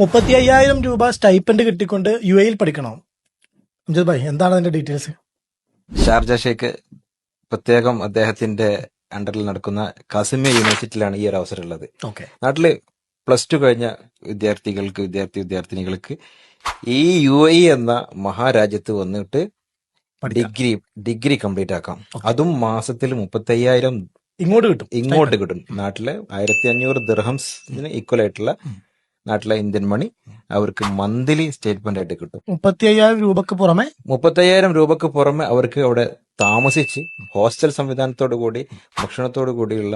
₹35,000 stipend കിട്ടിക്കൊണ്ട് UAE പഠിക്കണോ? അംജദ് ഭായ്, എന്താണ് അതിന്റെ ഡീറ്റെയിൽസ്? ഷാർജ ഷേഖ് പ്രത്യേകം അദ്ദേഹത്തിന്റെ അണ്ടറിൽ നടക്കുന്ന കാസിമിയ യൂണിവേഴ്സിറ്റിയിലാണ് ഈ ഒരു അവസരം ഉള്ളത്. ഓക്കെ, നാട്ടില് +2 കഴിഞ്ഞ വിദ്യാർത്ഥിനികൾക്ക് ഈ UAE എന്ന മഹാരാജ്യത്ത് വന്നിട്ട് ഡിഗ്രി കംപ്ലീറ്റ് ആക്കാം. അതും മാസത്തിൽ 35,000 ഇങ്ങോട്ട് കിട്ടും. നാട്ടിലെ 1,500 ദിർഹംസിന് ഈക്വൽ ആയിട്ടുള്ള നാട്ടിലെ ഇന്ത്യൻ മണി അവർക്ക് മന്ത്ലി സ്റ്റേറ്റ്മെന്റ് ആയിട്ട് കിട്ടും. 35,000 രൂപക്ക് പുറമെ അവർക്ക് അവിടെ താമസിച്ച് ഹോസ്റ്റൽ സംവിധാനത്തോടു കൂടി ഭക്ഷണത്തോടു കൂടിയുള്ള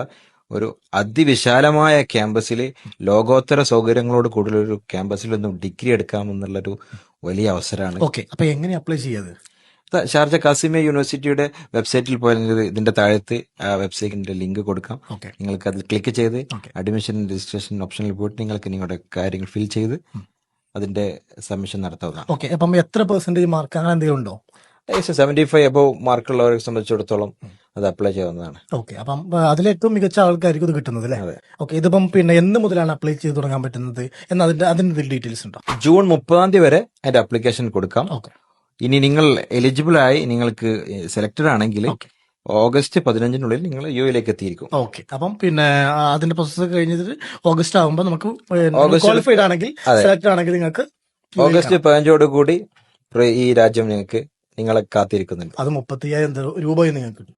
ഒരു അതിവിശാലമായ ക്യാമ്പസിൽ ലോകോത്തര സൗകര്യങ്ങളോട് കൂടുതൽ ഒരു ക്യാമ്പസിൽ ഒന്നും ഡിഗ്രി എടുക്കാമെന്നുള്ളൊരു വലിയ അവസരമാണ്. ഓക്കെ, അപ്പൊ എങ്ങനെ അപ്ലൈ ചെയ്യാത്? ഷാർജ കാസിമിയ യൂണിവേഴ്സിറ്റിയുടെ വെബ്സൈറ്റിൽ പോയാൽ ഇതിന്റെ താഴത്ത് ആ വെബ്സൈറ്റിന്റെ ലിങ്ക് കൊടുക്കാം. നിങ്ങൾക്ക് അതിൽ ക്ലിക്ക് ചെയ്ത് അഡ്മിഷൻ രജിസ്ട്രേഷൻ ഓപ്ഷനിൽ പോയിട്ട് നിങ്ങൾക്ക് നിങ്ങളുടെ കാര്യങ്ങൾ ഫിൽ ചെയ്ത് അതിന്റെ സബ്മിഷൻ നടത്താവുന്നതാണ്. ഓക്കെ, അപ്പം എത്ര പെർസെന്റേജ് മാർക്ക് അങ്ങനെ എന്തെങ്കിലും ഉണ്ടോ? 75 അബവ് മാർക്കുള്ളവരെ സംബന്ധിച്ചിടത്തോളം അത് അപ്ലൈ ചെയ്യാവുന്നതാണ്. ഓക്കെ, അപ്പം അതിലേറ്റവും മികച്ച ആൾക്കാർക്ക് ഇത് കിട്ടുന്നത് അല്ലേ? ഓക്കെ, ഇതിപ്പം എന്ന് മുതലാണ് അപ്ലൈ ചെയ്ത് തുടങ്ങാൻ പറ്റുന്നത് അതിന്റെ ഡീറ്റെയിൽസ് ഉണ്ടോ? ജൂൺ 30 വരെ അതിന്റെ അപ്ലിക്കേഷൻ കൊടുക്കാം. ഇനി നിങ്ങൾ എലിജിബിൾ ആയി നിങ്ങൾക്ക് സെലക്ടഡ് ആണെങ്കിൽ ഓഗസ്റ്റ് 15 നിങ്ങൾ UAE എത്തിയിരിക്കും. ഓക്കെ, അപ്പം അതിന്റെ പ്രോസസ് കഴിഞ്ഞിട്ട് ഓഗസ്റ്റ് ആകുമ്പോൾ നമുക്ക് ക്വാളിഫൈഡ് ആണെങ്കിൽ സെലക്ട് ആണെങ്കിൽ നിങ്ങൾക്ക് ഓഗസ്റ്റ് 15 ഈ രാജ്യം നിങ്ങളെ കാത്തിരിക്കുന്നുണ്ട്. അത് ₹35,000 നിങ്ങൾക്ക് കിട്ടും.